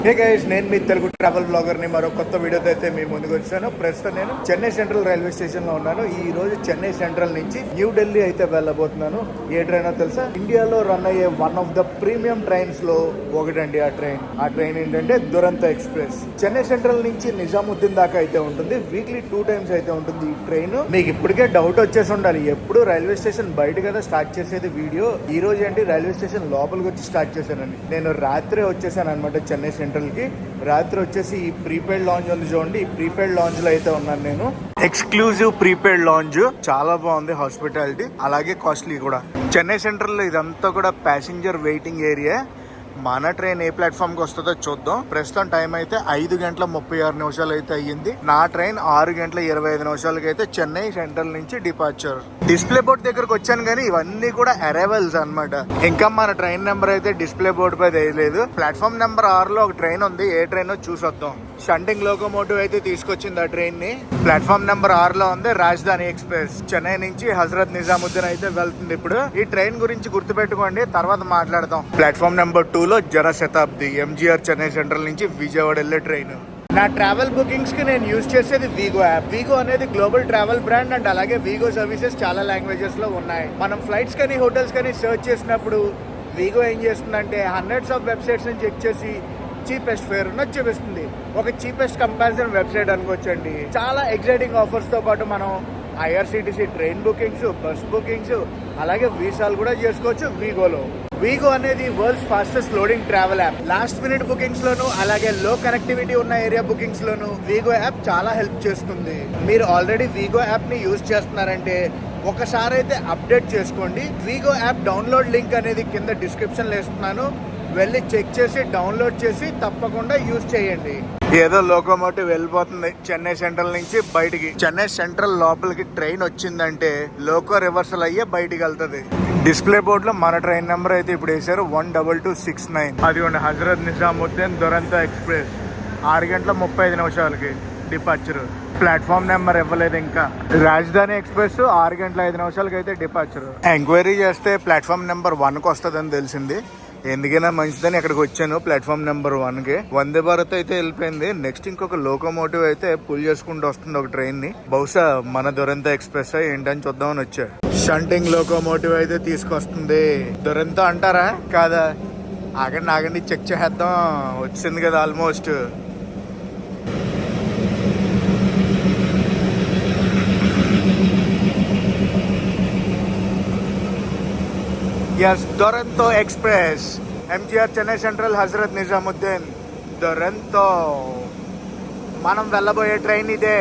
Hey guys, నేను మీ Telugu travel blogger ని మరో కొత్త వీడియోతో అయితే మీ ముందుకు వచ్చాను. ప్రస్తుతం నేను చెన్నై సెంట్రల్ రైల్వే స్టేషన్ లో ఉన్నాను. ఈ రోజు చెన్నై సెంట్రల్ నుంచి న్యూ ఢిల్లీ అయితే వెళ్ళబోతున్నాను. ఏ ట్రైన్ తెలుసా? ఇండియాలో రన్ అయ్యే one of the premium trains లో ఒకటండి ఆ ట్రైన్ ఏంటంటే దురంతో ఎక్స్ప్రెస్. చెన్నై సెంట్రల్ నుంచి నిజాముద్దీన్ దాకా అయితే ఉంటుంది. వీక్లీ 2 times అయితే ఉంటుంది ఈ ట్రైన్. మీకు ఇప్పటికే డౌట్ వచ్చేసి ఉండాలి, ఎప్పుడు రైల్వే స్టేషన్ బయట కదా స్టార్ట్ చేసేది వీడియో, ఈ రోజు ఏంటి రైల్వే స్టేషన్ లోపలికి వచ్చి స్టార్ట్ చేశానండి. నేను రాత్రే వచ్చేసాను అనమాట చెన్నై సెంట్రల్ కి. రాత్రి వచ్చేసి ఈ ప్రీపెయిడ్ లాంజ్ ఉంది చూడండి, ఈ ప్రీపెయిడ్ లాంజ్ లో అయితే ఉన్నాను నేను. ఎక్స్క్లూజివ్ ప్రీపెయిడ్ లాంజ్, చాలా బాగుంది హాస్పిటాలిటీ, అలాగే కాస్ట్లీ కూడా. చెన్నై సెంట్రల్ లో ఇదంతా కూడా ప్యాసింజర్ వెయిటింగ్ ఏరియా. మన ట్రైన్ ఏ ప్లాట్ఫామ్ కి వస్తుందో చూద్దాం. ప్రస్తుతం టైం అయితే 5:36 అయితే అయ్యింది. నా ట్రైన్ 6:25 అయితే చెన్నై సెంట్రల్ నుంచి డిపార్చర్. డిస్ప్లే బోర్డ్ దగ్గరకు వచ్చాను కానీ ఇవన్నీ కూడా అరైవల్స్ అన్నమాట. ఇంకా మన ట్రైన్ నెంబర్ అయితే డిస్ప్లే బోర్డు పై వేయలేదు. ప్లాట్ఫామ్ నెంబర్ 6 లో ఒక ట్రైన్ ఉంది, ఏ ట్రైన్ చూసొద్దాం. షంటింగ్ లోకోమోటివ్ అయితే తీసుకొచ్చింది ఆ ట్రైన్ ని. ప్లాట్ఫామ్ నెంబర్ 6 లో ఉంది రాజధాని ఎక్స్ప్రెస్. చెన్నై నుంచి హజరత్ నిజాముద్దీన్ అయితే వెళ్తుంది ఇప్పుడు. ఈ ట్రైన్ గురించి గుర్తుపెట్టుకోండి, తర్వాత మాట్లాడదాం. ప్లాట్ఫామ్ నెంబర్ 2 లో జనశతాబ్ది ఎంజీఆర్ చెన్నై సెంట్రల్ నుంచి విజయవాడ వెళ్లే ట్రైన్. నా ట్రావెల్ బుకింగ్స్ కి నేను యూజ్ చేసేది వీగో యాప్. వీగో అనేది గ్లోబల్ ట్రావెల్ బ్రాండ్ అండ్ అలాగే వీగో సర్వీసెస్ చాలా లాంగ్వేజెస్ లో ఉన్నాయి. మనం ఫ్లైట్స్ కానీ హోటల్స్ కానీ సర్చ్ చేసినప్పుడు వీగో ఏం చేస్తుందంటే హండ్రెడ్స్ ఆఫ్ వెబ్సైట్స్ ని చెక్ చేసి చీపెస్ట్ ఫేర్ ఉన్నది చూపిస్తుంది. ఒక చీపెస్ట్ కంపారిజన్ వెబ్సైట్ అనుకోవచ్చండి. చాలా ఎగ్జైటింగ్ ఆఫర్స్ తో పాటు మనం IRCTC train bookings, bus bookings, అలాగే వీసాలు కూడా చేసుకోవచ్చు వీగోలో. వీగో అనేది world's fastest loading travel app. Last minute bookings లోను అలాగే లో కనెక్టివిటీ ఉన్న ఏరియా బుకింగ్స్ లోను వీగో యాప్ చాలా హెల్ప్ చేస్తుంది. మీరు ఆల్రెడీ వీగో యాప్ ని యూజ్ చేస్తున్నారంటే ఒకసారి అయితే అప్డేట్ చేసుకోండి. వీగో యాప్ డౌన్లోడ్ లింక్ అనేది కింద డిస్క్రిప్షన్ లో ఇస్తున్నాను, వెళ్ళి చెక్ చేసి డౌన్లోడ్ చేసి తప్పకుండా యూజ్ చేయండి. ఏదో లోకోమోటివ్ వెళ్ళిపోతుంది చెన్నై సెంట్రల్ నుంచి బయటికి. చెన్నై సెంట్రల్ లోపలికి ట్రైన్ వచ్చిందంటే లోకో రివర్సల్ అయ్యే బయటికి వెళ్తుంది. డిస్ప్లే బోర్డ్ లో మన ట్రైన్ నెంబర్ అయితే ఇప్పుడు వేసారు 12269. అది Hazrat Nizamuddin Duronto express 6:35 departure. Platform number ఇవ్వలేదు ఇంకా. రాజధాని ఎక్స్ప్రెస్ 6:05 అయితే డిపార్చర్. ఎంక్వైరీ చేస్తే ప్లాట్ఫామ్ నెంబర్ 1 కి వస్తుందని తెలిసింది. ఎందుకైనా మంచిదని ఇక్కడికి వచ్చాను ప్లాట్ఫామ్ నెంబర్ 1 కి. వందే భారత్ అయితే వెళ్ళిపోయింది. నెక్స్ట్ ఇంకొక లోకోమోటివ్ అయితే పుల్ చేసుకుంటూ వస్తుంది ఒక ట్రైన్ ని. బహుశా మన దురంతో ఎక్స్ప్రెస్ ఏంటని చూద్దామని వచ్చా. షంటింగ్ లోకోమోటివ్ అయితే తీసుకొస్తుంది. దురంతో అంటారా కాదా? ఆగండి చెక్ చేద్దాం. వచ్చింది కదా almost. Yes, Duronto express MGR Chennai central Hazrat Nizamuddin Duronto. మనం వెళ్ళబోయే ట్రైన్ ఇదే.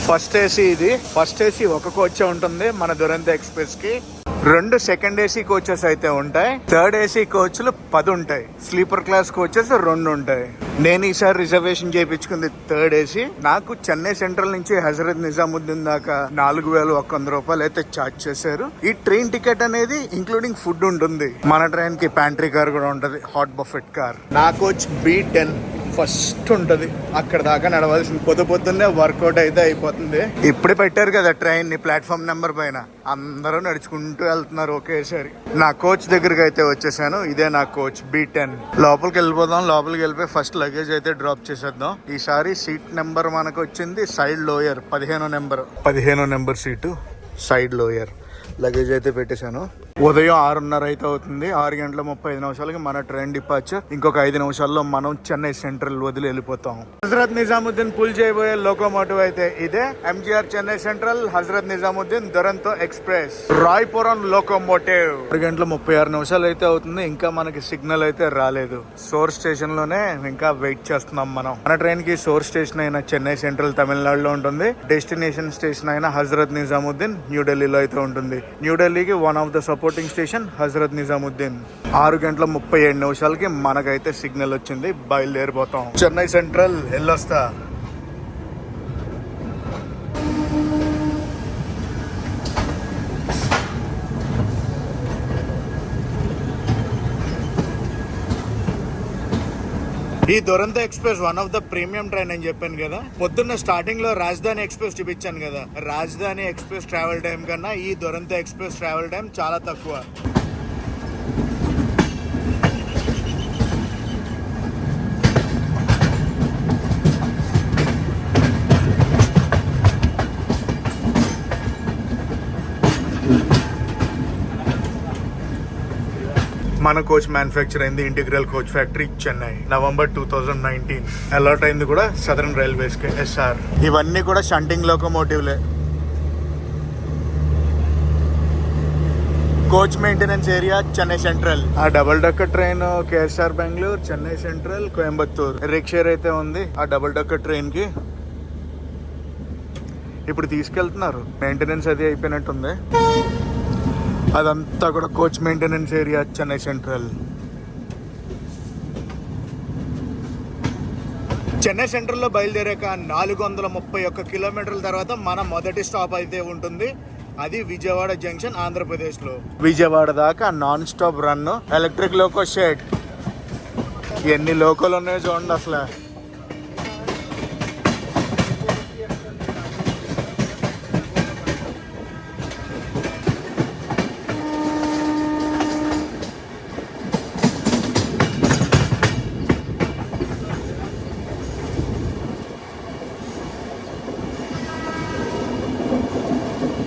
ఫస్ట్ ఏసీ ఇది. ఫస్ట్ ఏసీ ఒక కోచ్ ఉంటుంది మన దురంతో ఎక్స్ప్రెస్ కి. 2 సెకండ్ ఏసీ కోచెస్ అయితే ఉంటాయి. థర్డ్ ఏసీ కోచ్లు 10 ఉంటాయి. స్లీపర్ క్లాస్ కోచెస్ 2 ఉంటాయి. నేను ఈసారి రిజర్వేషన్ చేయించుకుంది థర్డ్ ఏసీ. నాకు చెన్నై సెంట్రల్ నుంచి హజరత్ నిజాముద్దీన్ దాకా 4100 రూపాయలు అయితే ఛార్జ్ చేశారు. ఈ ట్రైన్ టికెట్ అనేది ఇంక్లూడింగ్ ఫుడ్ ఉంటుంది. మన ట్రైన్ కి ప్యాంట్రీ కార్ కూడా ఉంటది, హాట్ బఫెట్ కార్. నా కోచ్ B10 ఫస్ట్ ఉంటది. అక్కడ దాకా నడవాల్సింది. పొద్దున్నే వర్కౌట్ అయితే అయిపోతుంది. ఇప్పుడే పెట్టారు కదా ట్రైన్ ని ప్లాట్ఫామ్ నెంబర్ పైన, అందరూ నడుచుకుంటూ వెళ్తున్నారు ఒకేసారి. నా కోచ్ దగ్గరికి అయితే వచ్చేసాను. ఇదే నా కోచ్ B10. లోపలికి వెళ్ళిపోదాం. లోపలికి వెళ్ళిపోయి ఫస్ట్ లగేజ్ అయితే డ్రాప్ చేసేద్దాం. ఈసారి సీట్ నెంబర్ మనకు వచ్చింది side lower 15 number seat side lower. Luggage అయితే పెట్టేశాను. ఉదయం 6:30 అయితే అవుతుంది. 6:35 మన ట్రైన్ డిపార్చర్. ఇంకొక 5 నిమిషాల్లో మనం చెన్నై సెంట్రల్ వదిలి వెళ్ళిపోతాం. హజరత్ నిజాముద్దీన్ పుల్ చేయబోయే లోకోమోటివ్ అయితే ఇదే. MGR Chennai central Hazrat Nizamuddin Duronto express Royapuram locomotive. 6:36 అయితే అవుతుంది. ఇంకా మనకి సిగ్నల్ అయితే రాలేదు. సోర్స్ స్టేషన్ లోనే ఇంకా వెయిట్ చేస్తున్నాం మనం. మన ట్రైన్ కి సోర్స్ స్టేషన్ అయిన చెన్నై సెంట్రల్ తమిళనాడులో ఉంటుంది. డెస్టినేషన్ స్టేషన్ అయిన హజరత్ నిజాముద్దీన్ న్యూఢిల్లీలో అయితే ఉంటుంది. న్యూఢిల్లీకి one of the supporting station Hazrat Nizamuddin. 6:37 మనకైతే సిగ్నల్ వచ్చింది. బయలుదేరిపోతాం. చెన్నై సెంట్రల్ వెళ్ళొస్తా. ఈ Duronto express one of the premium train అని చెప్పాను కదా. పొద్దున్న స్టార్టింగ్ లో రాజధాని ఎక్స్ప్రెస్ చూపించాను కదా. రాజధాని ఎక్స్ప్రెస్ ట్రావెల్ టైం కన్నా ఈ దురంతో ఎక్స్ప్రెస్ ట్రావెల్ టైం చాలా తక్కువ. మన కోచ్ మ్యానుఫ్యాక్చర్ అయింది integral coach factory Chennai November 2019. Allot అయింది కూడా సదరన్ రైల్వేస్ కి SR. ఇవన్నీ కూడా షంటింగ్ లోకోమోటివ్లే. Coach maintenance area Chennai central. ఆ double decker train KSR Bengaluru, Chennai central, Coimbatore రిక్షేర్ అయితే ఉంది. ఆ డబుల్ డక్కర్ ట్రైన్ కి ఇప్పుడు తీసుకెళ్తున్నారు. మెయింటెనెన్స్ అది అయిపోయినట్టుంది. అదంతా కూడా coach maintenance area Chennai central. Chennai సెంట్రల్లో బయలుదేరాక 431 కిలోమీటర్ల తర్వాత మన మొదటి స్టాప్ అయితే ఉంటుంది. అది విజయవాడ జంక్షన్, ఆంధ్రప్రదేశ్లో. విజయవాడ దాకా non stop run. Electric loco shed. ఎన్ని లోకోలు ఉన్నాయో చూడండి అసలు.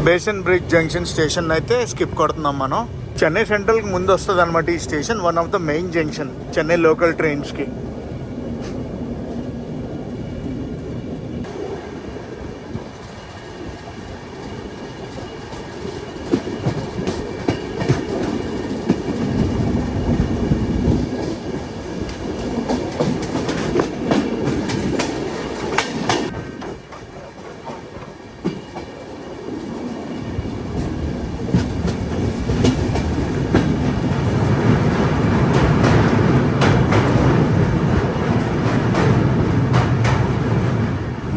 బేసన్ బ్రిడ్జ్ జంక్షన్ స్టేషన్ అయితే స్కిప్ కొడుతున్నాం మనం. చెన్నై సెంట్రల్కి ముందు వస్తుంది అనమాట ఈ station. One of the main junction Chennai local ట్రైన్స్కి.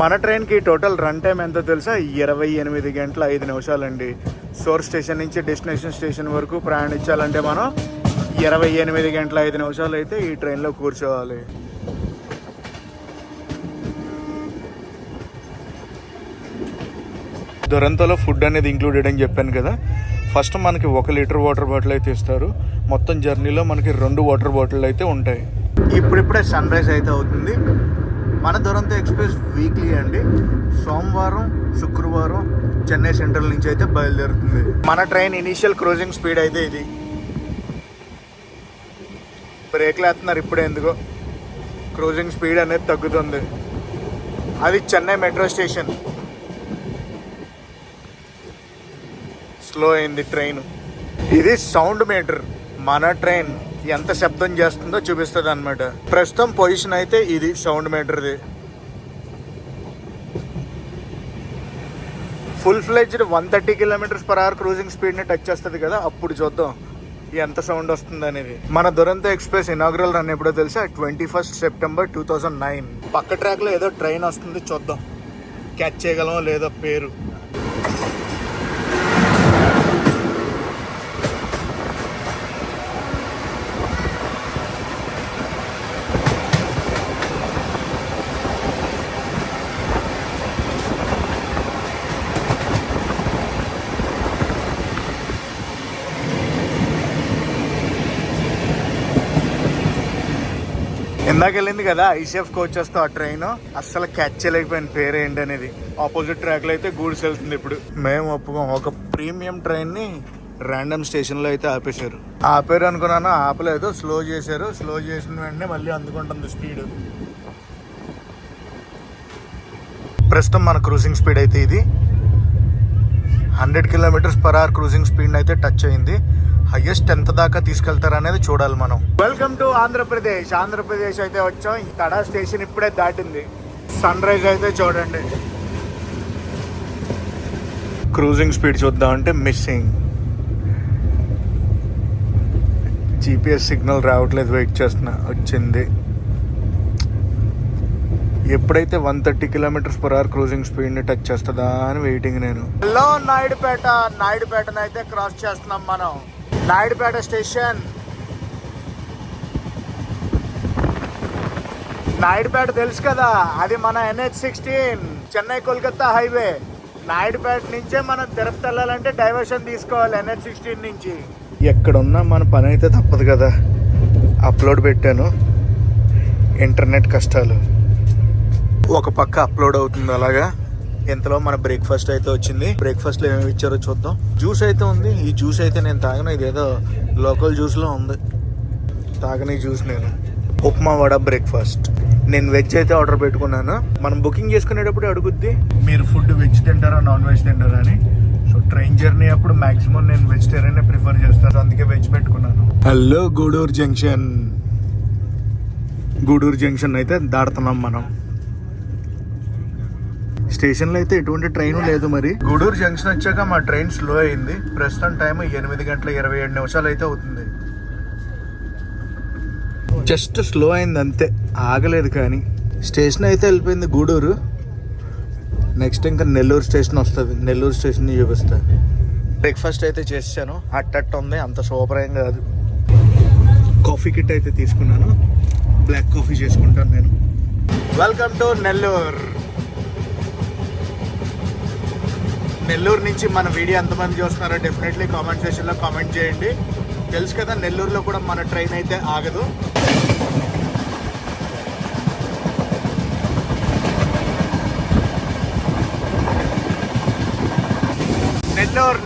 మన ట్రైన్కి టోటల్ రన్ టైం ఎంతో తెలుసా? 28 గంటల 5 నిమిషాలండి. సోర్స్ స్టేషన్ నుంచి డెస్టినేషన్ స్టేషన్ వరకు ప్రయాణించాలంటే మనం 28 గంటల 5 నిమిషాలు అయితే ఈ ట్రైన్లో కూర్చోవాలి. దురంతోలో ఫుడ్ అనేది ఇంక్లూడెడ్ అని చెప్పాను కదా. ఫస్ట్ మనకి 1 లీటర్ వాటర్ బాటిల్ అయితే ఇస్తారు. మొత్తం జర్నీలో మనకి 2 వాటర్ బాటిల్ అయితే ఉంటాయి. ఇప్పుడిప్పుడే సన్ రైజ్ అయితే అవుతుంది. మన దురంతో ఎక్స్ప్రెస్ వీక్లీ అండి. సోమవారం, శుక్రవారం చెన్నై సెంట్రల్ నుంచి అయితే బయలుదేరుతుంది. మన ట్రైన్ ఇనీషియల్ క్రూజింగ్ స్పీడ్ అయితే ఇది. బ్రేక్లు వేస్తున్నారు ఇప్పుడే, ఎందుకో క్రూజింగ్ స్పీడ్ అనేది తగ్గుతుంది. అది చెన్నై మెట్రో స్టేషన్. స్లో అయింది ట్రైన్. ఇది సౌండ్ మీటర్. మన ట్రైన్ ఎంత శబ్దం చేస్తుందో చూపిస్తుంది అనమాట. ప్రస్తుతం పొజిషన్ అయితే ఇది సౌండ్ మీటర్ది. ఫుల్ ఫ్లెడ్జ్డ్ 130 km/h క్రూజింగ్ స్పీడ్ని టచ్ చేస్తుంది కదా, అప్పుడు చూద్దాం ఎంత సౌండ్ వస్తుంది అనేది. మన దురంతో ఎక్స్ప్రెస్ ఇనాగ్రల్ రన్ ఎప్పుడో తెలుసా? 21 సెప్టెంబర్ 2009. పక్క ట్రాక్లో ఏదో ట్రైన్ వస్తుంది, చూద్దాం క్యాచ్ చేయగలమో లేదో పేరు. ఇందాక వెళ్ళింది కదా ICF కోచెస్తో ఆ ట్రైన్, అస్సలు క్యాచ్ చేయలేకపోయిన పేరు ఏంటి అనేది. ఆపోజిట్ ట్రాక్లో అయితే గూడ్స్ వెళ్తుంది. ఇప్పుడు మేము ఒప్పుకోం. ఒక ప్రీమియం ట్రైన్ని ర్యాండమ్ స్టేషన్లో అయితే ఆపేశారు. ఆపారు అనుకున్నాను, ఆపలేదు, స్లో చేశారు. స్లో చేసిన వెంటనే మళ్ళీ అందుకుంటుంది స్పీడ్. ప్రస్తుతం మన క్రూజింగ్ స్పీడ్ అయితే ఇది 100 km/h క్రూజింగ్ స్పీడ్ అయితే టచ్ అయింది. హైయెస్ట్ ఎంత దాకా తీసుకెళ్తారు అనేది చూడాలి మనం. Welcome to Andhra Pradesh. ఆంధ్రప్రదేశ్ అయితే వచ్చాం. ఈ తడా స్టేషన్ ఇప్పుడే దాటింది. సన్ రైజ్ అయితే చూడండి. క్రూజింగ్ స్పీడ్ చూద్దాం అంటే మిస్సింగ్. GPS సిగ్నల్ రావట్లేదు, వెయిట్ చేస్తున్నా. వచ్చింది. ఎప్పుడైతే 130 km/h క్రూజింగ్ స్పీడ్ని టచ్ చేస్తుందా అని వెయిటింగ్ నేను. హలో నాయుడుపేట. నాయుడుపేటను అయితే క్రాస్ చేస్తున్నాం మనం. నాయుడుపేట స్టేషన్. నాయుడుపేట తెలుసు కదా, అది మన NH16 చెన్నై కోల్కతా హైవే. నాయుడుపేట నుంచే మనం తిరుపతి వెళ్ళాలంటే డైవర్షన్ తీసుకోవాలి NH16 నుంచి. ఎక్కడున్నా మన పని అయితే తప్పదు కదా. అప్లోడ్ పెట్టాను, ఇంటర్నెట్ కష్టాలు. ఒక పక్క అప్లోడ్ అవుతుంది అలాగా. ఇంతలో మన బ్రేక్ఫాస్ట్ అయితే వచ్చింది. బ్రేక్ఫాస్ట్లో ఏమేమి ఇచ్చారో చూద్దాం. జ్యూస్ అయితే ఉంది. ఈ జ్యూస్ అయితే నేను తాగిన, ఇదేదో లోకల్ జ్యూస్లో ఉంది. తాగని జ్యూస్ నేను. ఉప్మా వడ బ్రేక్ఫాస్ట్. నేను వెజ్ అయితే ఆర్డర్ పెట్టుకున్నాను. మనం బుకింగ్ చేసుకునేటప్పుడు అడుగుద్ది మీరు ఫుడ్ వెజ్ తింటారా నాన్ వెజ్ తింటారా అని. సో ట్రైన్ జర్నీ అప్పుడు మాక్సిమం నేను వెజిటేరియన్ ప్రిఫర్ చేస్తాను, అందుకే వెజ్ పెట్టుకున్నాను. Hello Gudur junction. Gudur junction అయితే దాడుతున్నాం మనం. స్టేషన్లో అయితే ఎటువంటి ట్రైన్ లేదు. మరి గూడూరు జంక్షన్ వచ్చాక మా ట్రైన్ స్లో అయింది. ప్రస్తుతం టైం 8:27 అయితే అవుతుంది. జస్ట్ స్లో అయింది అంతే, ఆగలేదు. కానీ స్టేషన్ అయితే వెళ్ళిపోయింది గూడూరు. నెక్స్ట్ ఇంకా నెల్లూరు స్టేషన్ వస్తుంది. నెల్లూరు స్టేషన్ చూపిస్తా. బ్రేక్ఫాస్ట్ అయితే చేసాను. అట్టట్టు ఉంది, అంత సూపర్ ఏం కాదు. కాఫీ కిట్ అయితే తీసుకున్నాను. బ్లాక్ కాఫీ చేసుకుంటాను నేను. Welcome to Nellore. నెల్లూరు నుంచి మన వీడియో ఎంతమంది చూస్తున్నారో డెఫినెట్లీ కామెంట్ సెక్షన్లో కామెంట్ చేయండి. తెలుసు కదా నెల్లూరులో కూడా మన ట్రైన్ అయితే ఆగదు.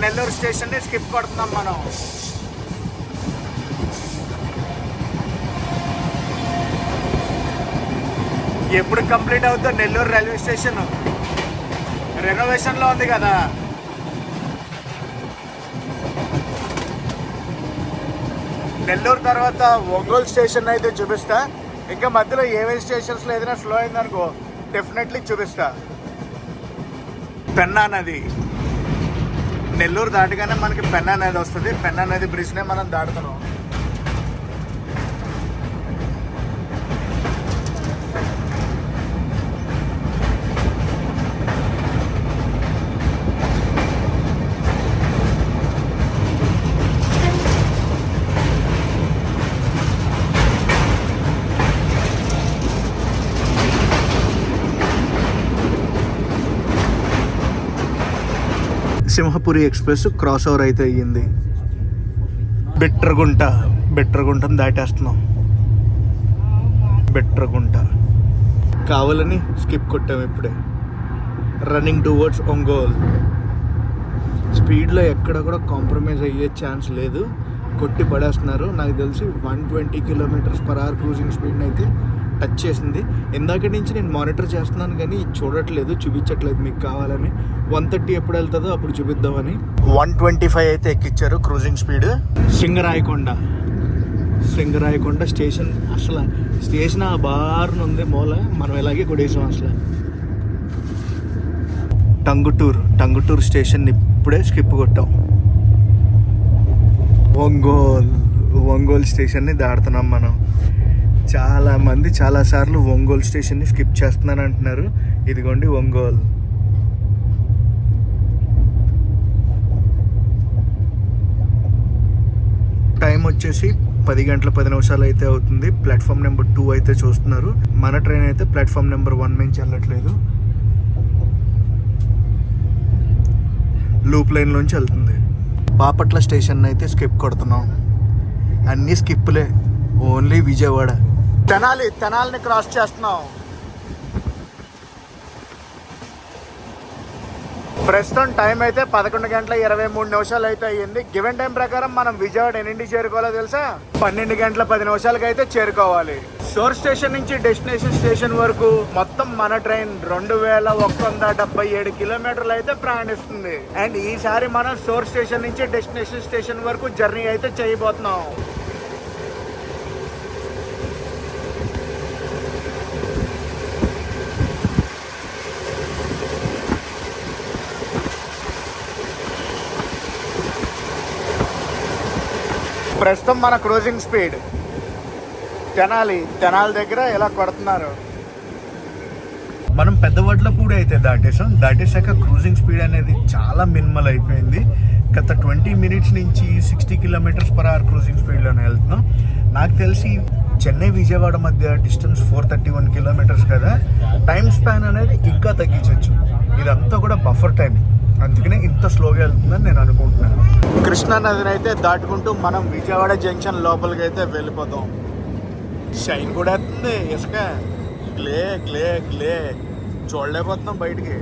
నెల్లూరు స్టేషన్ని స్కిప్ కొడుతున్నాం మనం. ఎప్పుడు కంప్లీట్ అవుతుందో నెల్లూరు రైల్వే స్టేషన్. రెనోవేషన్లో ఉంది కదా. నెల్లూరు తర్వాత ఒంగోలు స్టేషన్ అయితే చూపిస్తా. ఇంకా మధ్యలో ఏవే స్టేషన్స్లో ఏదైనా స్లో అయిందనుకో డెఫినెట్లీ చూపిస్తా. పెన్నా నది. నెల్లూరు దాటగానే మనకి పెన్నా నది వస్తుంది. పెన్నా నది బ్రిడ్జ్నే మనం దాటుతున్నాం. సింహపురి ఎక్స్ప్రెస్ క్రాస్ ఓవర్ అయితే అయ్యింది. బెట్రగుంటను దాటేస్తున్నాం. బెట్రగుంట కావాలని స్కిప్ కొట్టాం ఇప్పుడే. Running towards Ongole. స్పీడ్లో ఎక్కడ కూడా కాంప్రమైజ్ అయ్యే ఛాన్స్ లేదు. కొట్టి పడేస్తున్నారు. నాకు తెలిసి 120 km/h క్రూజింగ్ స్పీడ్ని అయితే టచ్ చేసింది. ఇందాక నుంచి నేను మానిటర్ చేస్తున్నాను కానీ చూడట్లేదు, చూపించట్లేదు మీకు కావాలని. 130 ఎప్పుడు వెళ్తుందో అప్పుడు చూపిద్దామని. 125 అయితే ఎక్కిచ్చారు క్రూజింగ్ స్పీడ్. సింగరాయకొండ స్టేషన్. అసలు స్టేషన్ ఆ బార్ను ఉంది మూల. మనం ఇలాగే కొడేసాం అసలు. టంగుటూరు స్టేషన్ ఇప్పుడే స్కిప్ కొట్టాం. ఒంగోలు స్టేషన్ని దాడుతున్నాం మనం. చాలామంది చాలాసార్లు ఒంగోలు స్టేషన్ని స్కిప్ చేస్తున్నాను అంటున్నారు. ఇదిగోండి ఒంగోలు. టైం వచ్చేసి 10:10 అయితే అవుతుంది. ప్లాట్ఫామ్ నెంబర్ 2 అయితే చూస్తున్నారు. మన ట్రైన్ అయితే ప్లాట్ఫామ్ నెంబర్ 1 నుంచి వెళ్ళట్లేదు, లూప్ లైన్లోంచి వెళ్తుంది. బాపట్ల స్టేషన్ అయితే స్కిప్ కొడుతున్నాం. అన్నీ స్కిప్లే, ఓన్లీ విజయవాడ. తెనాలిని క్రాస్ చేస్తున్నాం. ప్రస్తుతం టైం అయితే 11:23 అయితే అయ్యింది. గివెన్ టైం ప్రకారం మనం విజయవాడ ఎన్నింటికి చేరుకోవాలో తెలుసా? 12:10 అయితే చేరుకోవాలి. సోర్స్ స్టేషన్ నుంచి డెస్టినేషన్ స్టేషన్ వరకు మొత్తం మన ట్రైన్ 2177 కిలోమీటర్లు అయితే ప్రయాణిస్తుంది. అండ్ ఈసారి మనం సోర్స్ స్టేషన్ నుంచి డెస్టినేషన్ స్టేషన్ వరకు జర్నీ అయితే చేయబోతున్నాం. ప్రస్తుతం మన క్రూజింగ్ స్పీడ్ తెనాలి దగ్గర ఇలా కొడుతున్నారు. మనం పెద్దవడ్లపూడి అయితే దాటేసాక క్రూజింగ్ స్పీడ్ అనేది చాలా మినిమల్ అయిపోయింది. గత 20 minutes నుంచి 60 km/h క్రూజింగ్ స్పీడ్లోనే వెళ్తున్నాం. నాకు తెలిసి చెన్నై విజయవాడ మధ్య డిస్టెన్స్ 431 kilometers కదా. టైం స్పాన్ అనేది ఇంకా తగ్గించవచ్చు. ఇదంతా కూడా బఫర్ టైం, అందుకనే ఇంత స్లోగా వెళ్తుందని నేను అనుకుంటున్నాను. కృష్ణా నదిని అయితే దాటుకుంటూ మనం విజయవాడ జంక్షన్ లోపలికి అయితే వెళ్ళిపోతాం. షైన్ కూడా వస్తుంది, ఇసుక గ్లే చూడలేకపోతున్నాం బయటికి.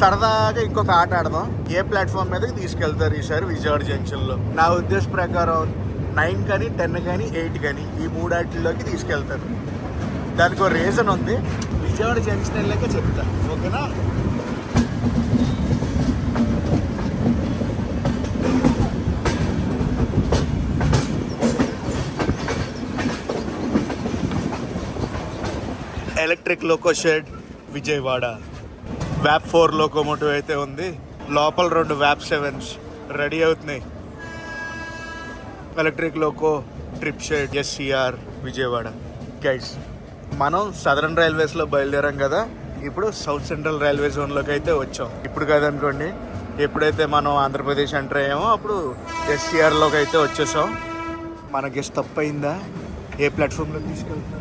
సరదాగా ఇంకొక ఆట ఆడదాం. ఏ ప్లాట్ఫామ్ మీదకి తీసుకెళ్తారు ఈసారి విజయవాడ జంక్షన్లో? నా ఉద్దేశం ప్రకారం 9 కానీ 10 కానీ 8 కానీ ఈ మూడాటిల్లోకి తీసుకెళ్తారు. దానికి ఒక రీజన్ ఉంది, విజయవాడ జంక్షన్ వెళ్ళాక చెప్తా, ఓకేనా? Electric loco shed Vijayawada. వ్యాప్ 4 లోకోమోటివ్ అయితే ఉంది. లోపల 2 వ్యాప్ 7s రెడీ అవుతున్నాయి. Electric loco trip shed SCR Vijayawada. Guys, మనం సదరన్ రైల్వేస్లో బయలుదేరాం కదా, ఇప్పుడు సౌత్ సెంట్రల్ రైల్వే జోన్లోకి అయితే వచ్చాం. ఇప్పుడు కాదనుకోండి, ఎప్పుడైతే మనం ఆంధ్రప్రదేశ్ ఎంటర్ అయ్యామో అప్పుడు ఎస్సీఆర్లోకి అయితే వచ్చేసాం. మన గెస్ట్ తప్పు అయిందా? ఏ ప్లాట్ఫామ్లో తీసుకెళ్తున్నాం?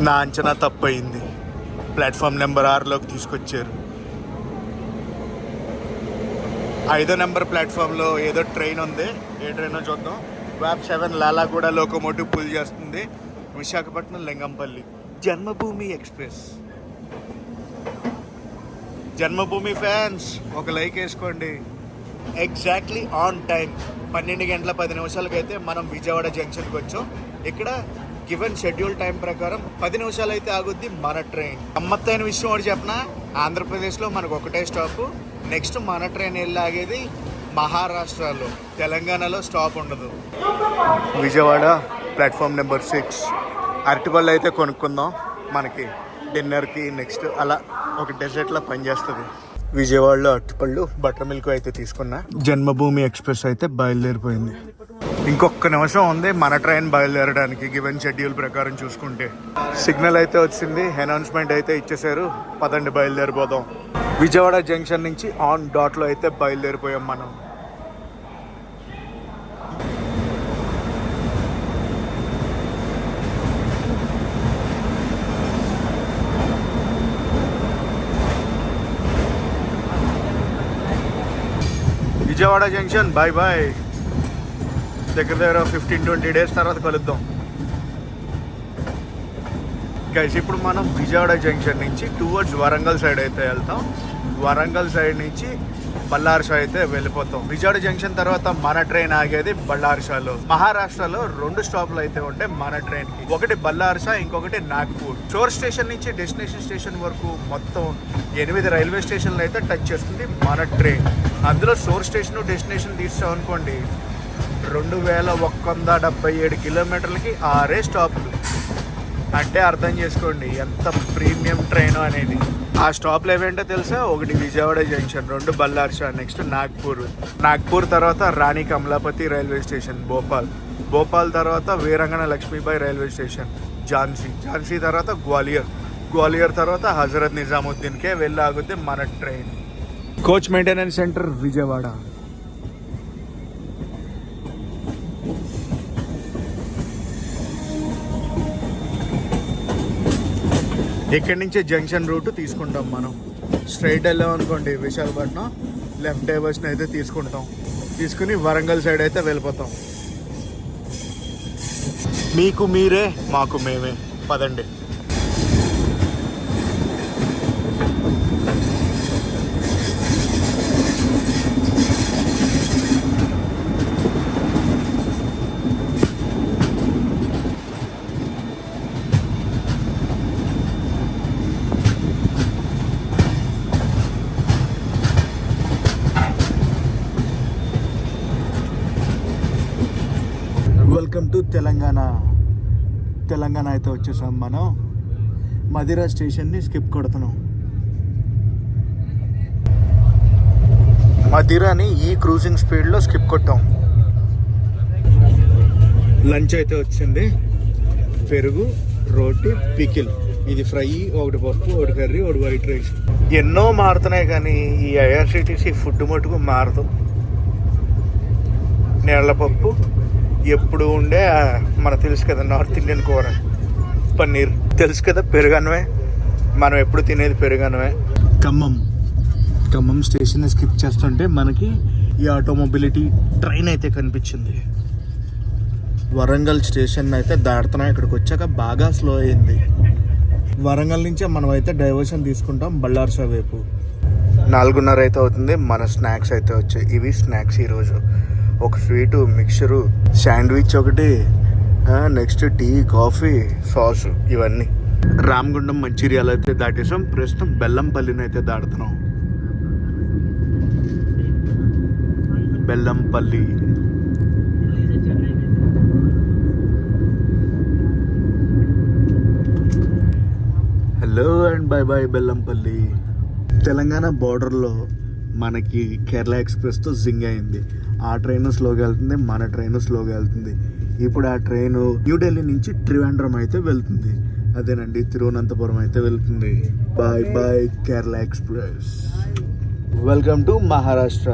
నా అంచనా తప్పు అయింది. ప్లాట్ఫామ్ నెంబర్ 6లోకి తీసుకొచ్చారు. 5వ నెంబర్ ప్లాట్ఫామ్లో ఏదో ట్రైన్ ఉంది. ఏ ట్రైనో చూద్దాం. వ్యాప్ 7 లాలాగూడ లోకోమోటివ్ పుల్ చేస్తుంది. విశాఖపట్నం లింగంపల్లి. జన్మభూమి ఎక్స్ప్రెస్. జన్మభూమి ఫ్యాన్స్ ఒక లైక్ వేసుకోండి. ఎగ్జాక్ట్లీ ఆన్ టైం 12 గంటల 10 నిమిషాలకి అయితే మనం విజయవాడ జంక్షన్కి వచ్చాం. ఇక్కడ గివెన్ షెడ్యూల్ టైం ప్రకారం 10 నిమిషాలు అయితే ఆగుద్ది మన ట్రైన్. గమ్మత్తైన విషయం ఒకటి చెప్పనా, ఆంధ్రప్రదేశ్లో మనకు ఒకటే స్టాప్. నెక్స్ట్ మన ట్రైన్ వెళ్ళి ఆగేది మహారాష్ట్రలో. తెలంగాణలో స్టాప్ ఉండదు. Vijayawada platform number 6. అరటిపళ్ళు అయితే కొనుక్కుందాం, మనకి డిన్నర్కి నెక్స్ట్ అలా ఒక డెజర్ట్లా పనిచేస్తుంది. విజయవాడలో అరటిపళ్ళు, బటర్ మిల్క్ అయితే తీసుకున్నా. జన్మభూమి ఎక్స్ప్రెస్ అయితే బయలుదేరిపోయింది. ఇంకొక నిమిషం ఉంది మన ట్రైన్ బయలుదేరడానికి గివెన్ షెడ్యూల్ ప్రకారం చూసుకుంటే. సిగ్నల్ అయితే వచ్చింది, అనౌన్స్మెంట్ అయితే ఇచ్చేసారు. పదండి బయలుదేరిపోదాం. విజయవాడ జంక్షన్ నుంచి ఆన్ డాట్లో అయితే బయలుదేరిపోయాం మనం. Vijayawada junction bye bye. దగ్గర 15-20 డేస్ తర్వాత కలుద్దాం. గైస్, ఇప్పుడు మనం విజయవాడ జంక్షన్ నుంచి టువర్డ్స్ వరంగల్ సైడ్ అయితే వెళ్తాం. వరంగల్ సైడ్ నుంచి బళ్ళార్షా అయితే వెళ్ళిపోతాం. విజయవాడ జంక్షన్ తర్వాత మన ట్రైన్ ఆగేది బళ్ళార్షాలో. మహారాష్ట్రలో 2 స్టాప్లు అయితే ఉంటాయి మన ట్రైన్కి. ఒకటి బళ్ళార్షా, ఇంకొకటి నాగ్పూర్. షోర్ స్టేషన్ నుంచి డెస్టినేషన్ స్టేషన్ వరకు మొత్తం 8 రైల్వే స్టేషన్లు అయితే టచ్ చేస్తుంది మన ట్రైన్. అందులో షోర్ స్టేషన్ డెస్టినేషన్ తీస్తాం అనుకోండి, 2177 కిలోమీటర్లకి 6 స్టాప్లు. అంటే అర్థం చేసుకోండి ఎంత ప్రీమియం ట్రైన్ అనేది. ఆ స్టాప్లు ఏవేంటో తెలుసా? ఒకటి విజయవాడ జంక్షన్, 2 బళ్ళార్షా, నెక్స్ట్ నాగ్పూర్. నాగ్పూర్ తర్వాత రాణి కమలాపతి రైల్వే స్టేషన్ భోపాల్. భోపాల్ తర్వాత వీరంగన లక్ష్మీబాయి రైల్వే స్టేషన్ ఝాన్సీ. ఝాన్సీ తర్వాత గ్వాలియర్. గ్వాలియర్ తర్వాత హజరత్ నిజాముద్దీన్కే వెళ్ళి ఆగుద్ది మన train. Coach maintenance centre Vijayawada. ఇక్కడి నుంచి జంక్షన్ రూట్ తీసుకుంటాం మనం. స్ట్రైట్ వెళ్ళాం అనుకోండి విశాఖపట్నం, లెఫ్ట్ డైవర్షన్ అయితే తీసుకుంటాం. తీసుకుని వరంగల్ సైడ్ అయితే వెళ్ళిపోతాం. మీకు మీరే, మాకు మేమే. పదండి. Welcome to Telangana. తెలంగాణ అయితే వచ్చేసాం మనం. మదిరా స్టేషన్ని స్కిప్ కొడుతున్నాం. మదిరాని ఈ క్రూజింగ్ స్పీడ్లో స్కిప్ కొట్టాం. లంచ్ అయితే వచ్చింది. పెరుగు, రోటీ, పికిల్. ఇది ఫ్రై, ఒకటి పప్పు, ఒకటి కర్రీ, ఒకటి వైట్ రైస్. ఎన్నో మారుతున్నాయి కానీ ఈ ఐఆర్సిటీసీ ఫుడ్ మటుకు మారదు. నీళ్ళపప్పు, ఎప్పుడు ఉండే మనకు తెలుసు కదా నార్త్ ఇండియన్ కూర పన్నీర్, తెలుసు కదా పెరుగన్నమే, మనం ఎప్పుడు తినేది పెరుగన్నమే. ఖమ్మం స్టేషన్ స్కిప్ చేస్తుంటే మనకి ఈ ఆటోమొబిలిటీ ట్రైన్ అయితే కనిపించింది. వరంగల్ స్టేషన్ అయితే దాడుతున్నాం. ఇక్కడికి వచ్చాక బాగా స్లో అయింది. వరంగల్ నుంచే మనం అయితే డైవర్షన్ తీసుకుంటాం బళ్ళార్షా వైపు. 4:30 అయితే అవుతుంది. మన స్నాక్స్ అయితే వచ్చాయి. ఇవి స్నాక్స్ ఈరోజు. ఒక స్వీటు, మిక్చరు, శాండ్విచ్ ఒకటి, నెక్స్ట్ టీ, కాఫీ, సాసు, ఇవన్నీ. రామగుండం మంచిర్యాల అయితే దాటేసాం. ప్రస్తుతం బెల్లంపల్లిని అయితే దాడుతున్నాం. Bellampalli. Hello and bye bye Bellampalli. Telangana బార్డర్లో మనకి కేరళ ఎక్స్ప్రెస్తో జింగ్ అయింది. ఆ ట్రైన్ స్లోగా వెళ్తుంది, మన ట్రైన్ స్లోగా వెళ్తుంది. ఇప్పుడు ఆ ట్రైన్ న్యూఢిల్లీ నుంచి త్రివేంద్రం అయితే వెళ్తుంది. అదేనండి, తిరువనంతపురం అయితే వెళ్తుంది. Bye bye Kerala express. Welcome to Maharashtra.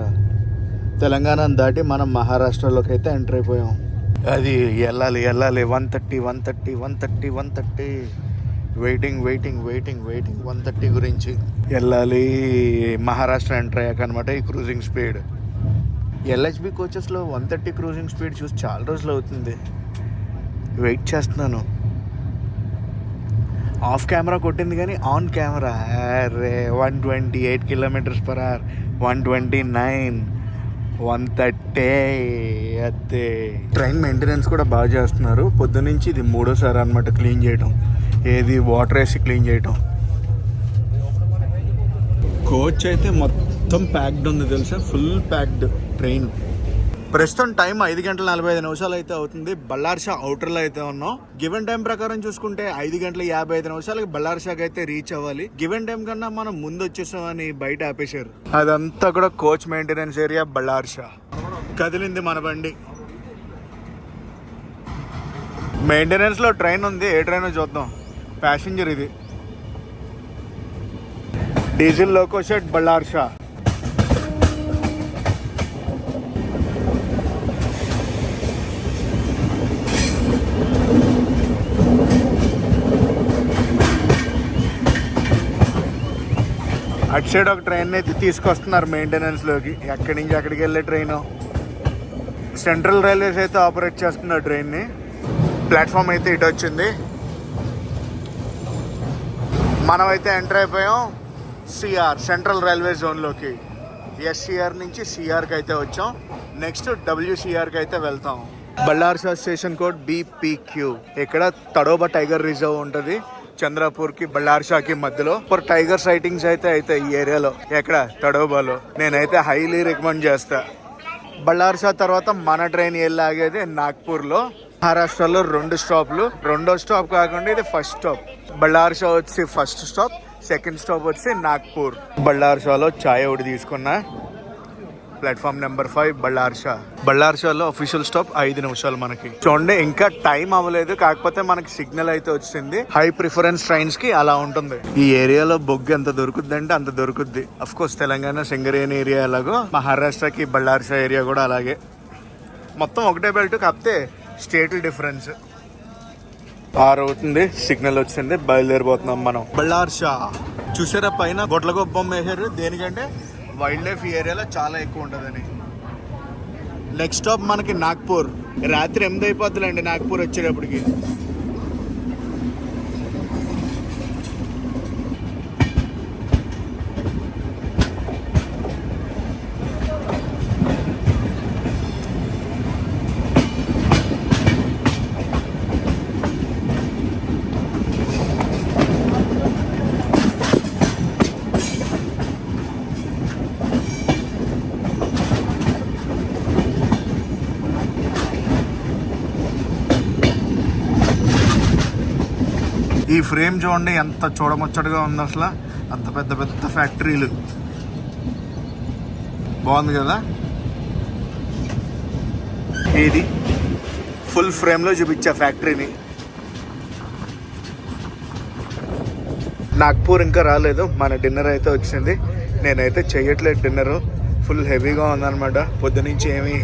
తెలంగాణను దాటి మనం మహారాష్ట్రలోకి అయితే ఎంటర్ అయిపోయాం. అది వెళ్ళాలి 130 వెయిటింగ్ 130 గురించి వెళ్ళాలి. మహారాష్ట్ర ఎంటర్ అయ్యాక అనమాట ఈ క్రూజింగ్ స్పీడ్. ఎల్హెచ్బి కోచెస్లో 130 క్రూజింగ్ స్పీడ్ చూసి చాలా రోజులు అవుతుంది. వెయిట్ చేస్తున్నాను. ఆఫ్ కెమెరా కొట్టింది కానీ ఆన్ కెమెరా 128 km/h, 129, 130. అదే ట్రైన్ మెయింటెనెన్స్ కూడా బాగా చేస్తున్నారు. పొద్దునుంచి ఇది 3వ సారి అనమాట క్లీన్ చేయడం. ఏది వాటర్ వేసి క్లీన్ చేయటం. కోచ్ అయితే మొత్తం ప్యాక్డ్ ఉంది తెలుసా, ఫుల్ ప్యాక్డ్ ట్రైన్. ప్రస్తుతం టైం 5:45 అయితే అవుతుంది. బళ్ళార్షా అవుటర్లో అయితే ఉన్నాం. గివెన్ టైం ప్రకారం చూసుకుంటే 5:55 బళ్ళార్షాకి అయితే రీచ్ అవ్వాలి. గివెన్ టైం కన్నా మనం ముందు వచ్చేసామని బయట ఆపేశారు. అదంతా కూడా కోచ్ మెయింటెనెన్స్ ఏరియా బళ్ళార్షా. కదిలింది మన బండి. మెయింటెనెన్స్ లో ట్రైన్ ఉంది. ఏ ట్రైన్ చూద్దాం. ప్యాసింజర్ ఇది. Diesel loco shed Ballarshah. అటు సైడ్ ఒక ట్రైన్ అయితే తీసుకొస్తున్నారు మెయింటెనెన్స్లోకి. ఎక్కడి నుంచి అక్కడికి వెళ్ళే ట్రైన్. సెంట్రల్ రైల్వేస్ అయితే ఆపరేట్ చేస్తున్నారు ట్రైన్ని. ప్లాట్ఫామ్ అయితే ఇటు వచ్చింది. మనమైతే ఎంటర్ అయిపోయాం సిఆర్ సెంట్రల్ రైల్వే జోన్లోకి. ఎస్సీఆర్ నుంచి సిఆర్కి అయితే వచ్చాం. నెక్స్ట్ WCRకి అయితే వెళ్తాం. బళ్ళార్షా స్టేషన్ కోడ్ BPQ. ఇక్కడ తడోబా టైగర్ రిజర్వ్ ఉంటుంది. చంద్రపూర్కి బళ్ళార్షాకి మధ్యలో టైగర్ సైటింగ్స్ అయితే ఈ ఏరియాలో. ఎక్కడ? తడోబాలో. నేనైతే హైలీ రికమెండ్ చేస్తా. బళ్ళార్షా తర్వాత మన ట్రైన్ వెళ్ళి ఆగేది నాగ్పూర్లో. మహారాష్ట్రలో 2 స్టాప్లు. 2వ స్టాప్ కాకుండా ఇది ఫస్ట్ స్టాప్. బళ్ళార్షా వచ్చి ఫస్ట్ స్టాప్, సెకండ్ స్టాప్ వచ్చి నాగ్పూర్. బళ్ళార్షాలో ఛాయ్ ఒకటి తీసుకున్నా. Platform number 5 బళ్ళార్షా. బళ్ళార్షాలో అఫీషియల్ స్టాప్ 5 నిమిషాలు మనకి. చూడండి, ఇంకా టైం అవ్వలేదు, కాకపోతే మనకి సిగ్నల్ అయితే వచ్చింది. హై ప్రిఫరెన్స్ ట్రైన్స్ కి అలా ఉంటుంది. ఈ ఏరియాలో బొగ్గు ఎంత దొరుకుద్ది అంటే అంత దొరుకుద్ది. Of course Telangana Singareni area ఎలాగో మహారాష్ట్రకి బళ్ళార్షా ఏరియా కూడా అలాగే. మొత్తం ఒకటే బెల్ట్, కాకపోతే స్టేట్ డిఫరెన్స్. 6 అవుతుంది, సిగ్నల్ వచ్చింది, బయలుదేరిపోతున్నాం మనం. బళ్ళార్షా చూసారా పైన గొడ్లగొప్పం వేసారు. దేనికంటే వైల్డ్ లైఫ్ ఈ ఏరియాలో చాలా ఎక్కువ ఉంటుందని. నెక్స్ట్ స్టాప్ మనకి నాగ్పూర్. రాత్రి 8 అయిపోతుందండి నాగ్పూర్ వచ్చేటప్పటికి. ఈ ఫ్రేమ్ చూడండి ఎంత చూడముచ్చటగా ఉంది అసలు. అంత పెద్ద పెద్ద ఫ్యాక్టరీలు. బాగుంది కదా. ఇది ఫుల్ ఫ్రేమ్లో చూపించా ఫ్యాక్టరీని. నాగ్పూర్ ఇంకా రాలేదు. మన డిన్నర్ అయితే వచ్చింది. నేనైతే చెయ్యట్లేదు డిన్నరు. ఫుల్ హెవీగా ఉందన్నమాట. పొద్దునుంచి ఏమీ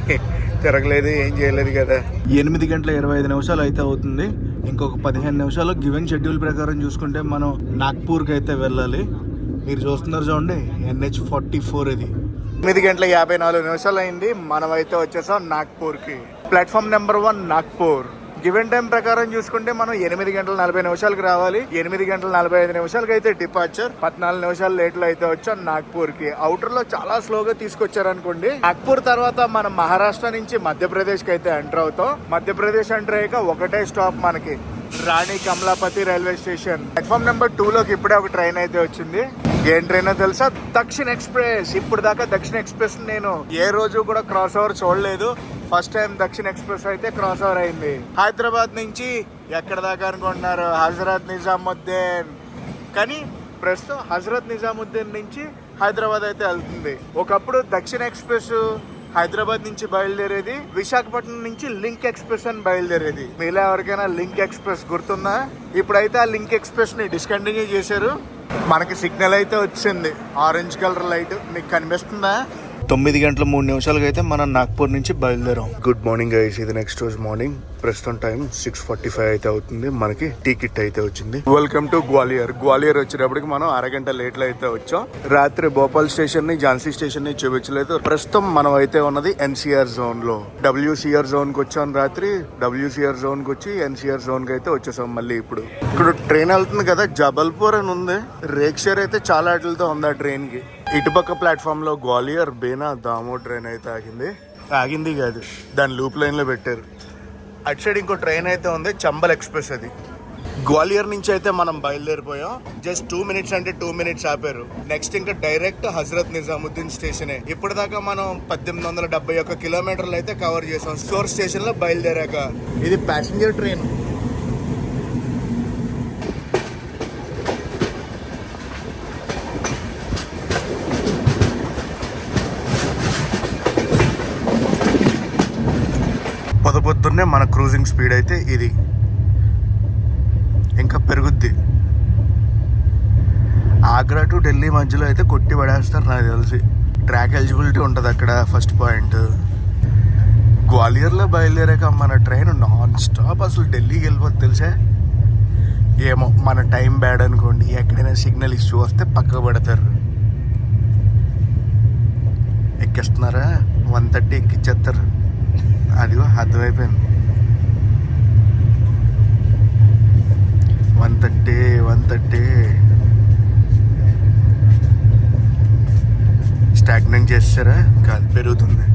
తిరగలేదు, ఏం చేయలేదు కదా. 8:25 అయితే అవుతుంది. ఇంకొక 15 నిమిషాలు గివెన్ షెడ్యూల్ ప్రకారం చూసుకుంటే మనం నాగ్పూర్కి అయితే వెళ్ళాలి. మీరు చూస్తున్నారు చూడండి, NH44 ఇది. 8:54 అయింది. మనం అయితే వచ్చేసాం నాగ్పూర్కి. Platform number 1 Nagpur. Given time ప్రకారం చూసుకుంటే మనం 8 గంటల 40 నిమిషాలకు రావాలి. 8 గంటల 45 నిమిషాలకి అయితే డిపార్చర్. 14 నిమిషాలు లేట్ లో అయితే వచ్చాం నాగ్పూర్ కి. అవుటర్ లో చాలా స్లోగా తీసుకొచ్చారు అనుకోండి. నాగ్పూర్ తర్వాత మనం మహారాష్ట్ర నుంచి మధ్యప్రదేశ్ కి అయితే ఎంటర్ అవుతాం. మధ్యప్రదేశ్ ఎంటర్ అయ్యాక ఒకటే స్టాప్ మనకి Rani Kamalapati railway station. Platform number 2 లోకి ఇప్పుడే ఒక ట్రైన్ అయితే వచ్చింది. ఏం ట్రైన్ తెలుసా? దక్షిణ్ ఎక్స్ప్రెస్. ఇప్పుడు దాకా దక్షిణ్ ఎక్స్ప్రెస్ నేను ఏ రోజు కూడా క్రాస్ ఓవర్ చూడలేదు. ఫస్ట్ టైం దక్షిణ్ ఎక్స్ప్రెస్ అయితే క్రాస్ ఓవర్ అయింది. హైదరాబాద్ నుంచి ఎక్కడ దాకా అనుకుంటున్నారు? హజరత్ నిజాముద్దీన్. కానీ ప్రస్తుతం హజరత్ నిజాముద్దీన్ నుంచి హైదరాబాద్ అయితే వెళ్తుంది. ఒకప్పుడు దక్షిణ్ ఎక్స్ప్రెస్ హైదరాబాద్ నుంచి బయలుదేరేది, విశాఖపట్నం నుంచి లింక్ ఎక్స్ప్రెస్ అని బయలుదేరేది. మీలో ఎవరికైనా లింక్ ఎక్స్ప్రెస్ గుర్తుందా? ఇప్పుడైతే ఆ లింక్ ఎక్స్ప్రెస్ ని డిస్కంటిన్యూ చేశారు. మనకి సిగ్నల్ అయితే వచ్చింది, ఆరెంజ్ కలర్ లైట్. మీకు కనిపిస్తుందా? 9 గంటల 3 నిమిషాలకి అయితే మనం నాగ్పూర్ నుంచి బయలుదేరాం. గుడ్ మార్నింగ్ గైస్, ఇది నెక్స్ట్ రోజు మార్నింగ్. ప్రస్తుతం టైం 6:45 అయితే అవుతుంది. మనకి టికెట్ అయితే వచ్చింది. Welcome to Gwalior. గ్వాలియర్ వచ్చేటప్పటికి మనం అరగంట లేట్ లో అయితే వచ్చాం. రాత్రి భోపాల్ స్టేషన్ ని, ఝాన్సీ స్టేషన్ ని చూపించలేదు. ప్రస్తుతం మనం అయితే ఉన్నది ఎన్సీఆర్ జోన్ లో. WCR జోన్ కి వచ్చాం రాత్రి. WCR జోన్ కి వచ్చి NCR జోన్ కి అయితే వచ్చేసాం. మళ్ళీ ఇప్పుడు ట్రైన్ వెళ్తుంది కదా, జబల్పూర్ అని ఉంది. రేక్షర్ అయితే చాలా ఆటలతో ఉంది ఆ ట్రైన్ కి. ఇటుపక్క ప్లాట్ఫామ్ లో గ్వాలియర్ బేనా దామో ట్రైన్ అయితే ఆగింది కాదు, దాని లూప్ లైన్ లో పెట్టారు. అటు సైడ్ ఇంకో ట్రైన్ అయితే ఉంది, చంబల్ ఎక్స్ప్రెస్. అది గ్వాలియర్ నుంచి అయితే మనం బయలుదేరిపోయాం. జస్ట్ 2 మినిట్స్ అంటే 2 మినిట్స్ ఆపారు. నెక్స్ట్ ఇంకా డైరెక్ట్ హజరత్ నిజాముద్దీన్ స్టేషనే. ఇప్పటిదాకా మనం 1871 కిలోమీటర్లు అయితే కవర్ చేసాం సోర్ స్టేషన్ లో బయలుదేరాక. ఇది ప్యాసింజర్ ట్రైన్. పొద్దున్నే మన క్రూజింగ్ స్పీడ్ అయితే ఇది, ఇంకా పెరుగుద్ది. ఆగ్రా టు ఢిల్లీ మధ్యలో అయితే కొట్టి పడేస్తారు నాకు తెలిసి. ట్రాక్ ఎలిజిబిలిటీ ఉంటుంది అక్కడ, ఫస్ట్ పాయింట్. గ్వాలియర్లో బయలుదేరాక మన ట్రైన్ నాన్ స్టాప్ అసలు ఢిల్లీకి వెళ్ళిపోతుంది తెలుసా. ఏమో మన టైం బ్యాడ్ అనుకోండి, ఎక్కడైనా సిగ్నల్ ఇష్యూ వస్తే పక్కకు పడతారు. ఎక్కిస్తున్నారా? 130 ఎక్కిచ్చేస్తారు. అదిగో అర్థమైపోయింది. 130 స్టాగ్నెంట్ చేస్తారా? కాదు, పెరుగుతుంది.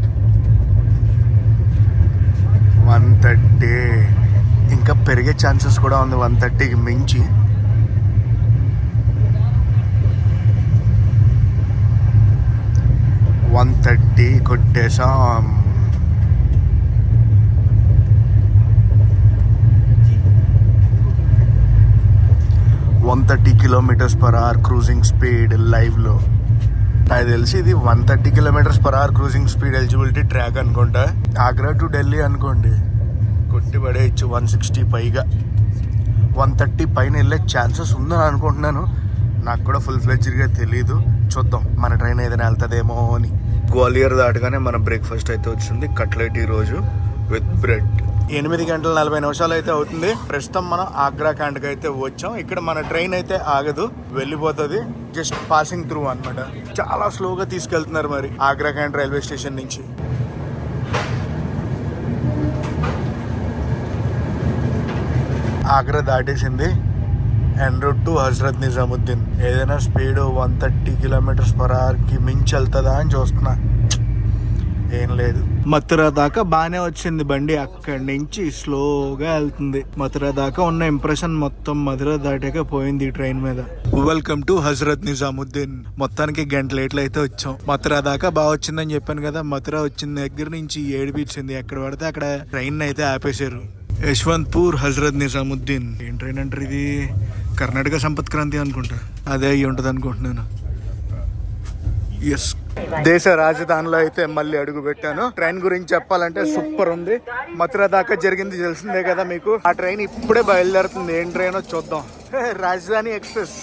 130 ఇంకా పెరిగే ఛాన్సెస్ కూడా ఉంది. 130కి మించి. కొట్టేసాం. 130 km/h క్రూజింగ్ స్పీడ్ లైవ్ లో. నాకు తెలిసి ఇది 130 km/h cruising speed eligibility track అనుకుంటా. ఆగ్రా టు ఢిల్లీ అనుకోండి, కొట్టి పడేయచ్చు 160 పైగా. 130 పైన వెళ్ళే ఛాన్సెస్ ఉందని అనుకుంటున్నాను. నాకు కూడా ఫుల్ ఫ్లెడ్జ్డ్గా తెలీదు. చూద్దాం మన ట్రైన్ ఏదైనా వెళ్తుందేమో అని. గ్వాలియర్ దాటగానే మన బ్రేక్ఫాస్ట్ అయితే వచ్చింది. కట్లెట్ ఈ రోజు విత్ బ్రెడ్. 8 గంటల 40 నిమిషాలు అయితే అవుతుంది. ప్రస్తుతం మనం ఆగ్రా క్యాంట్కి అయితే వచ్చాం. ఇక్కడ మన ట్రైన్ అయితే ఆగదు, వెళ్ళిపోతుంది. జస్ట్ పాసింగ్ త్రూ అన్నమాట. చాలా స్లోగా తీసుకెళ్తున్నారు మరి ఆగ్రా క్యాంట్ రైల్వే స్టేషన్ నుంచి. ఆగ్రా దాటేసింది. ఎన్ రూట్ టు హజరత్ నిజాముద్దీన్. ఏదైనా స్పీడ్ 130 km/hకి మించి వెళ్తుందా అని చూస్తున్నా. ఏం లేదు. మథురా దాకా బాగానే వచ్చింది బండి. అక్కడి నుంచి స్లోగా వెళ్తుంది. మథురా దాకా ఉన్న ఇంప్రెషన్ మొత్తం మథురా దాటాక పోయింది ఈ ట్రైన్ మీద. Welcome to Hazrat Nizamuddin. మొత్తానికి గంట లేట్లు అయితే వచ్చాం. మథురా దాకా బాగా వచ్చిందని చెప్పాను కదా. మథురా వచ్చిన దగ్గర నుంచి ఏడిపించింది. ఎక్కడ పడితే అక్కడ ట్రైన్ అయితే ఆపేశారు. యశ్వంత్పూర్ హజరత్ నిజాముద్దీన్. ఏం ట్రైన్ అంటారు ఇది? కర్ణాటక సంపత్ క్రాంతి అనుకుంటా, అదే అయ్యి ఉంటుంది అనుకుంటున్నాను. ఎస్, దేశ రాజధానిలో అయితే మళ్ళీ అడుగు పెట్టాను. ట్రైన్ గురించి చెప్పాలంటే సూపర్ ఉంది. మథురా దాకా జరిగింది తెలిసిందే కదా మీకు. ఆ ట్రైన్ ఇప్పుడే బయలుదేరుతుంది. ఏం ట్రైనో చూద్దాం. రాజధాని ఎక్స్ప్రెస్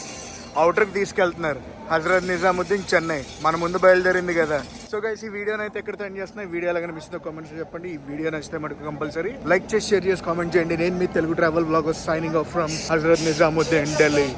అవుటర్కి తీసుకెళ్తున్నారు. హజరత్ నిజాముద్దీన్ చెన్నై మన ముందు బయలుదేరింది కదా. సో గైస్, ఈ వీడియోని అయితే ఎక్కడితో ఎండ్ చేస్తున్నాయి. వీడియో ఎలా కనిపిస్తుందో కామెంట్స్ చెప్పండి. ఈ వీడియో నచ్చితే మనకు కంపల్సరీ లైక్ చేసి, షేర్ చేసి, కామెంట్ చేయండి. నేను మీ Telugu travel blogger signing off from Hazrat Nizamuddin, Delhi.